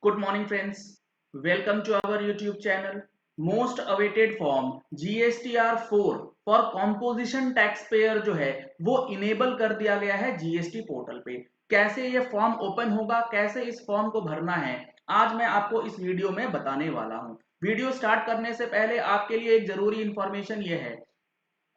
Good morning friends. Welcome to our YouTube channel. Most awaited form GSTR 4 for composition tax payer जो है वो enable कर दिया गया है जीएसटी पोर्टल पे। कैसे ये फॉर्म ओपन होगा, कैसे इस फॉर्म को भरना है, आज मैं आपको इस वीडियो में बताने वाला हूँ। वीडियो स्टार्ट करने से पहले आपके लिए एक जरूरी इंफॉर्मेशन ये है,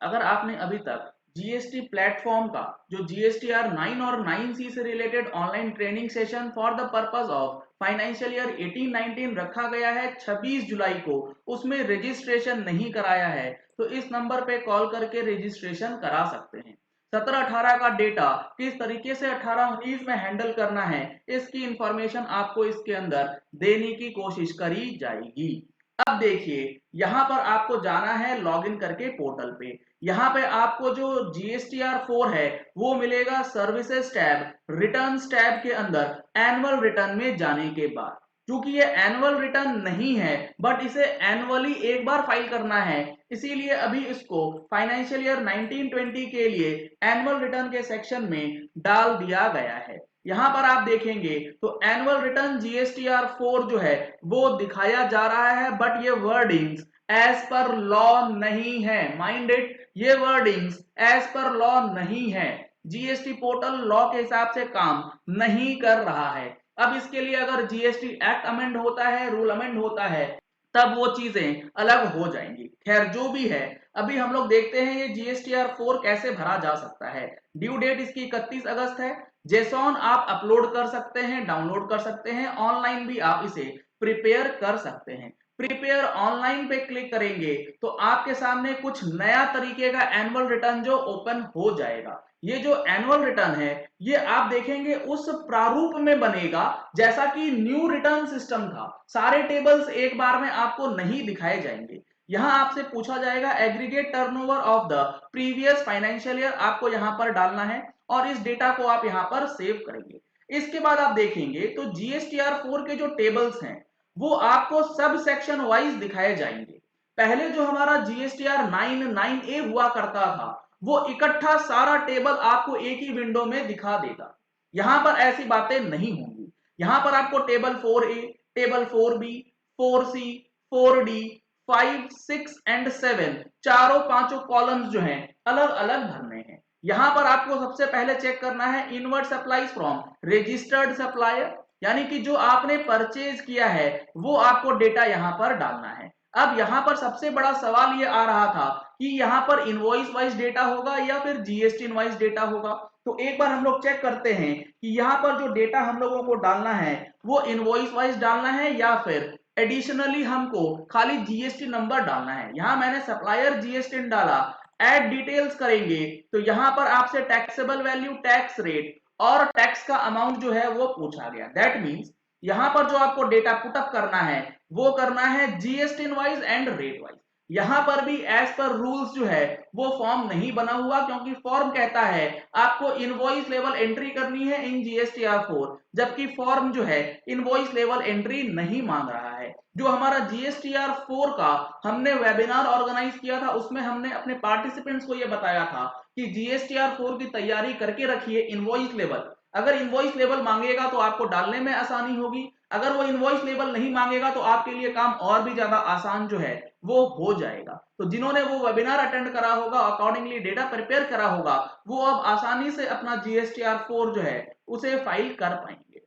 अगर आपने अभी तक जीएसटी प्लेटफॉर्म का जो जीएसटीआर 9 और 9C से related online training session for the purpose of financial year 18-19 रखा गया है 26 जुलाई को, उसमें रजिस्ट्रेशन नहीं कराया है तो इस नंबर पे कॉल करके रजिस्ट्रेशन करा सकते हैं। 17-18 का डेटा किस तरीके से 18-19 में हैंडल करना है, इसकी इंफॉर्मेशन आपको इसके अंदर देने की कोशिश करी जाएगी। अब देखिए, यहां पर आपको जाना है लॉगिन करके पोर्टल पे। यहाँ पे आपको जो जीएसटीआर 4 है वो मिलेगा सर्विसेज टैब, रिटर्न्स टैब के अंदर एनुअल रिटर्न में जाने के बाद। क्योंकि ये एनुअल रिटर्न नहीं है बट इसे एनुअली एक बार फाइल करना है, इसीलिए अभी इसको फाइनेंशियल ईयर 19-20 के लिए एनुअल रिटर्न के सेक्शन में डाल दिया गया है। यहां पर आप देखेंगे तो एनुअल रिटर्न जीएसटीआर 4 जो है वो दिखाया जा रहा है, बट ये वर्डिंग्स एज पर लॉ नहीं है। माइंड इट, ये वर्डिंग्स एज पर लॉ नहीं है। जीएसटी पोर्टल लॉ के हिसाब से काम नहीं कर रहा है। अब इसके लिए अगर जीएसटी एक्ट अमेंड होता है, रूल अमेंड होता है, तब वो चीजें अलग हो जाएंगी। खैर जो भी है, अभी हम लोग देखते हैं ये जीएसटीआर 4 कैसे भरा जा सकता है। ड्यू डेट इसकी 31 अगस्त है। जेसॉन आप अपलोड कर सकते हैं, डाउनलोड कर सकते हैं, ऑनलाइन भी आप इसे प्रिपेयर कर सकते हैं। प्रिपेयर ऑनलाइन पे क्लिक करेंगे तो आपके सामने कुछ नया तरीके का एनुअल रिटर्न जो ओपन हो जाएगा। ये जो एनुअल रिटर्न है ये आप देखेंगे उस प्रारूप में बनेगा जैसा कि न्यू रिटर्न सिस्टम था। सारे टेबल्स एक बार में आपको नहीं दिखाए जाएंगे। यहां आपसे पूछा जाएगा aggregate turnover of the previous financial year, आपको यहां पर डालना है और इस डेटा को आप यहां पर सेव करेंगे। इसके बाद आप देखेंगे तो जीएसटीआर 4 के जो टेबल्स हैं वो आपको सब सेक्शन वाइज दिखाए जाएंगे। पहले जो हमारा जीएसटीआर 9 हुआ करता था वो इकट्ठा सारा टेबल आपको एक ही विंडो में दिखा देगा। यहां पर ऐसी बातें नहीं होंगी। यहां पर आपको table 4A, table 4B, 4C, 4D, 5, 6 and 7 चारों पांचों कॉलम्स जो हैं अलग अलग भरने हैं। यहां पर आपको सबसे पहले चेक करना है inward supplies from registered supplier, यानी कि जो आपने परचेज किया है वो आपको डेटा यहां पर डालना है। अब यहां पर सबसे बड़ा सवाल ये आ रहा था कि यहां पर इनवॉइस वाइज डेटा होगा या फिर जीएसटी इनवॉइस डेटा होगा। तो एक बार हम लोग चेक करते हैं कि यहां पर जो डेटा हम लोगों को डालना है वो इनवॉइस वाइज डालना है या फिर एडिशनली हमको खाली जीएसटी नंबर डालना है। यहां मैंने सप्लायर जीएसटी डाला, ऐड डिटेल्स करेंगे तो यहां पर आपसे टैक्सेबल वैल्यू, टैक्स रेट और टैक्स का अमाउंट जो है वो पूछा गया। दैट मींस यहां पर जो आपको डेटा पुटअप करना है वो करना है GST invoice and rate wise. यहां पर भी एज पर रूल्स जो है वो फॉर्म नहीं बना हुआ, क्योंकि फॉर्म कहता है आपको इनवॉइस लेवल एंट्री करनी है इन जीएसटीआर 4, जबकि फॉर्म जो है इनवॉइस लेवल एंट्री नहीं मांग रहा है। जो हमारा जीएसटीआर 4 का हमने वेबिनार ऑर्गेनाइज किया था उसमें हमने अपने पार्टिसिपेंट्स को यह बताया था कि जीएसटीआर 4 की तैयारी करके रखिए इनवॉइस लेवल। अगर इनवॉइस लेवल मांगेगा तो आपको डालने में आसानी होगी, अगर वो इनवॉइस लेवल नहीं मांगेगा तो आपके लिए काम और भी ज्यादा आसान जो है वो हो जाएगा। तो जिन्होंने वो वेबिनार अटेंड करा होगा, अकॉर्डिंगली डेटा प्रिपेयर करा होगा, वो अब आसानी से अपना जीएसटीआर 4 जो है उसे फाइल कर पाएंगे।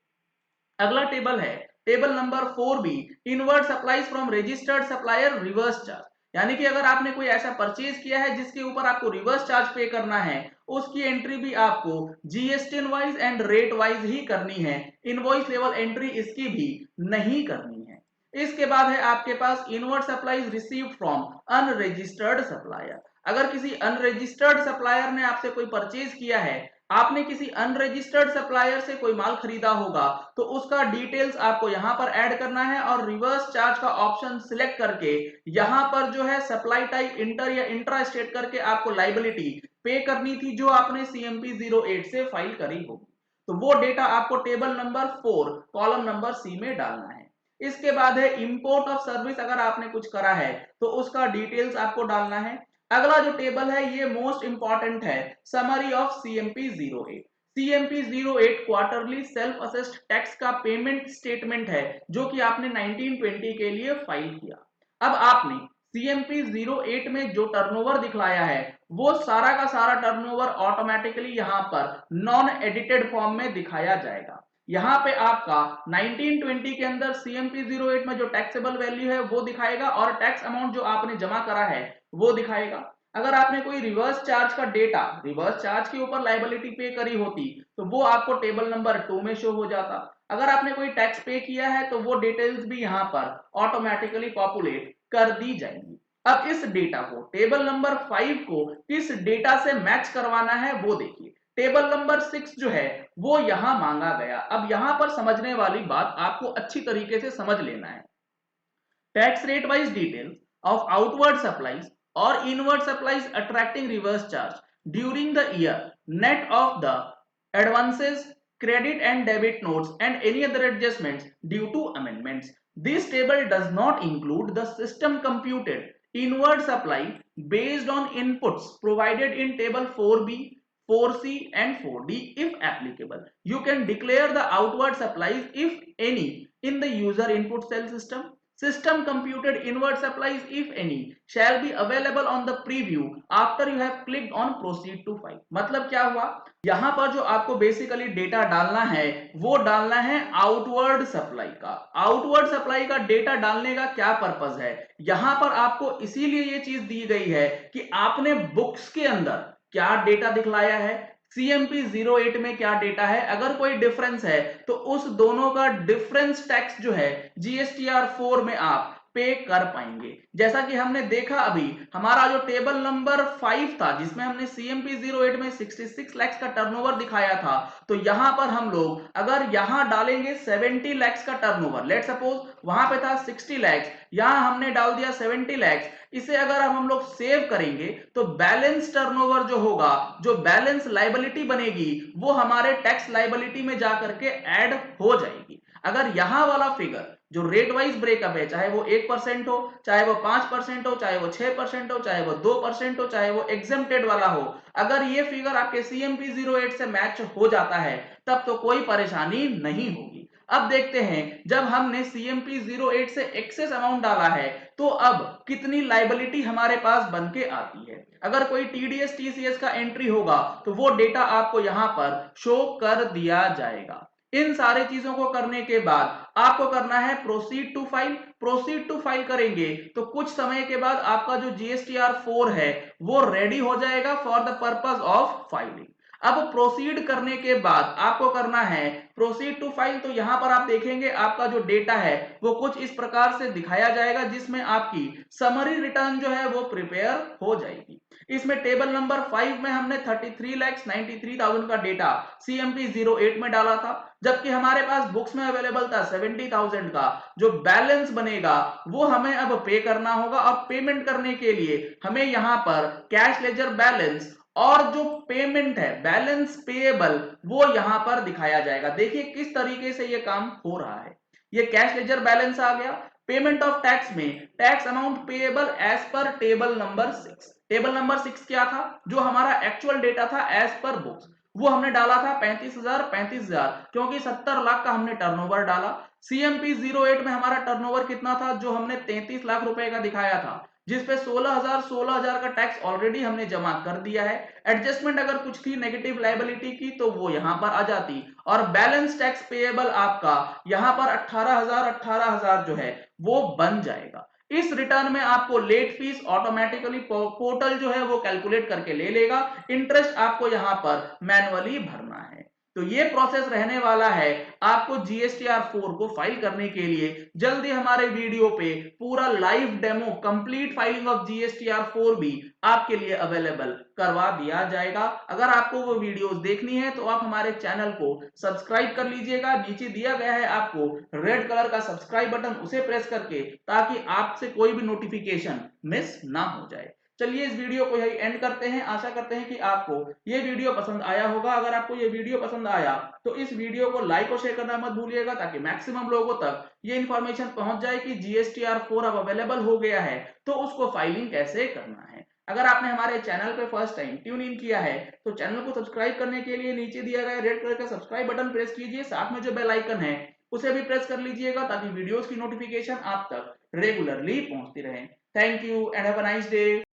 अगला टेबल है table number 4B, inward supplies from registered supplier reverse charge. यानी कि अगर आपने कोई ऐसा परचेज किया है जिसके ऊपर आपको रिवर्स चार्ज पे करना है, उसकी एंट्री भी आपको GST invoice and rate wise ही करनी है, इनवॉइस लेवल एंट्री इसकी भी नहीं करनी है। इसके बाद है आपके पास inward supplies received from unregistered supplier. अगर किसी अनरजिस्टर्ड सप्लायर ने आपसे कोई परचेज किया है, आपने किसी अनरजिस्टर्ड सप्लायर से कोई माल खरीदा होगा, तो उसका डिटेल्स आपको यहां पर ऐड करना है और रिवर्स चार्ज का ऑप्शन सिलेक्ट करके यहां पर जो है सप्लाई टाइप इंटर या इंट्रा स्टेट करके आपको लाइबिलिटी पे करनी थी जो आपने सीएमपी 08 से फाइल करी होगी। तो वो डेटा आपको table number 4 column number C में डालना है। इसके बाद है इंपोर्ट ऑफ सर्विस, अगर आपने कुछ करा है तो उसका डिटेल्स आपको डालना है। अगला जो टेबल है ये मोस्ट इंपॉर्टेंट है, summary of CMP 08। CMP 08 quarterly self assessed tax का पेमेंट स्टेटमेंट है जो कि आपने 1920 के लिए फाइल किया। अब आपने CMP 08 में जो टर्नओवर दिखलाया है वो सारा का सारा टर्नओवर ऑटोमेटिकली यहां पर नॉन एडिटेड फॉर्म में दिखाया जाएगा। यहाँ पे आपका 1920 के अंदर CMP 08 में जो टैक्सेबल वैल्यू है वो दिखाएगा और टैक्स अमाउंट जो आपने जमा करा है वो दिखाएगा। अगर आपने कोई रिवर्स चार्ज का डेटा रिवर्स चार्ज के ऊपर लायबिलिटी पे करी होती तो वो आपको टेबल नंबर 2 में शो हो जाता। अगर आपने कोई टैक्स पे किया है तो वो डिटेल्स भी यहाँ पर ऑटोमेटिकली पॉपुलेट कर दी जाएंगी। अब इस डेटा को टेबल नंबर 5 को किस डेटा से मैच करवाना है वो देखिए। टेबल नंबर 6 जो है वो यहां मांगा गया। अब यहां पर समझने वाली बात आपको अच्छी तरीके से समझ लेना है। Tax rate wise details of outward supplies और inward supplies attracting reverse charge during the year net of the advances credit and debit notes and any other adjustments due to amendments. This table does not include the system computed inward supply based on inputs provided in table 4B, 4C and 4D if applicable. You can declare the outward supplies if any in the user input cell system. System computed inward supplies if any shall be available on the preview after you have clicked on proceed to file. मतलब क्या हुआ, यहां पर जो आपको basically data डालना है वो डालना है आउटवर्ड सप्लाई का। आउटवर्ड सप्लाई का डेटा डालने का क्या पर्पस है, यहां पर आपको इसीलिए ये चीज दी गई है कि आपने बुक्स के अंदर क्या डेटा दिखलाया है, CMP 08 में क्या डेटा है, अगर कोई डिफरेंस है तो उस दोनों का डिफरेंस टैक्स जो है GSTR 4 में आप पे कर पाएंगे। जैसा कि हमने देखा अभी हमारा जो टेबल नंबर 5 था जिसमें हमने CMP 08 में 66 लाख का टर्नओवर दिखाया था, तो यहां पर हम लोग अगर यहां डालेंगे 70 लाख का टर्नओवर, लेट सपोज वहां पे था 60 लाख, यहां हमने डाल दिया 70 लाख, इसे अगर हम लोग सेव करेंगे तो बैलेंस टर्नओवर जो होगा, जो बैलेंस लायबिलिटी बनेगी वो हमारे टैक्स लायबिलिटी में जाकर के ऐड हो जाएगी। अगर यहां वाला फिगर जो रेट वाइज ब्रेकअप है, चाहे वो 1% हो, चाहे वो 5% हो, चाहे वो 6% हो, चाहे वो 2% हो, चाहे वो एग्जेम्प्टेड वाला हो, अगर ये फिगर आपके CMP 08 से मैच हो जाता है तब तो कोई परेशानी नहीं होगी। अब देखते हैं जब हमने CMP 08 से एक्सेस अमाउंट डाला है तो अब कितनी लायबिलिटी हमारे पास बन के आती है। अगर कोई TDS TCS का एंट्री होगा तो वो डेटा आपको यहां पर शो कर दिया जाएगा। इन सारे चीजों को करने के बाद आपको करना है proceed to file. Proceed to file करेंगे तो कुछ समय के बाद आपका जो GSTR 4 है वो रेडी हो जाएगा for the purpose of filing. अब प्रोसीड करने के बाद आपको करना है प्रोसीड टू फाइल। तो यहां पर आप देखेंगे आपका जो डेटा है वो कुछ इस प्रकार से दिखाया जाएगा जिसमें आपकी समरी रिटर्न जो है वो प्रिपेयर हो जाएगी। इसमें टेबल नंबर 5 में हमने 33,93,000 का डेटा CMP 08 में डाला था, जबकि हमारे पास बुक्स में अवेलेबल था 70,000 का। जो बैलेंस बनेगा वो हमें अब पे करना होगा और पेमेंट करने के लिए हमें यहां पर कैश लेजर बैलेंस और जो पेमेंट है बैलेंस पेएबल वो यहां पर दिखाया जाएगा। देखिए किस तरीके से ये काम हो रहा है। ये कैश लेजर बैलेंस आ गया। पेमेंट ऑफ टैक्स में tax amount payable as per table number 6। Table number 6 क्या था, जो हमारा एक्चुअल डेटा था एज पर बुक्स, वो हमने डाला था 35,000 क्योंकि 70 लाख का हमने टर्नओवर डाला। CMP 08 में हमारा टर्नओवर कितना था, जो हमने 33 लाख रुपए का दिखाया था, जिसपे 16,000 का टैक्स ऑलरेडी हमने जमा कर दिया है। एडजस्टमेंट अगर कुछ थी नेगेटिव लायबिलिटी की तो वो यहां पर आ जाती और बैलेंस टैक्स पेएबल आपका यहां पर 18,000 जो है वो बन जाएगा। इस रिटर्न में आपको लेट फीस ऑटोमेटिकली पोर्टल जो है वो कैलकुलेट करके ले लेगा। इंटरेस्ट आपको यहां पर मैनुअली भरना है। तो ये प्रोसेस रहने वाला है आपको GSTR 4 को फाइल करने के लिए। जल्दी हमारे वीडियो पे पूरा live demo complete filing of GSTR 4 भी आपके लिए अवेलेबल करवा दिया जाएगा। अगर आपको वो वीडियोस देखनी है तो आप हमारे चैनल को सब्सक्राइब कर लीजिएगा। नीचे दिया गया है आपको रेड कलर का सब्सक्राइब बटन, उसे प्रेस करके, ताकि आपसे कोई भी नोटिफिकेशन मिस ना हो जाए। चलिए इस वीडियो को यही एंड करते हैं। आशा करते हैं कि आपको ये वीडियो पसंद आया होगा। अगर आपको ये वीडियो पसंद आया तो इस वीडियो को लाइक और शेयर करना मत भूलिएगा, ताकि मैक्सिमम लोगों तक ये इन्फॉर्मेशन पहुंच जाए कि GSTR 4 अब अवेलेबल हो गया है तो उसको फाइलिंग कैसे करना है। अगर आपने हमारे चैनल पे फर्स्ट टाइम ट्यून इन किया है तो चैनल को सब्सक्राइब करने के लिए नीचे दिया गया रेड कलर का सब्सक्राइब बटन प्रेस कीजिए, साथ में जो बेल आइकन है उसे भी प्रेस कर लीजिएगा ताकि वीडियोस की नोटिफिकेशन आप तक रेगुलरली पहुंचती रहे। Thank you and have a nice day.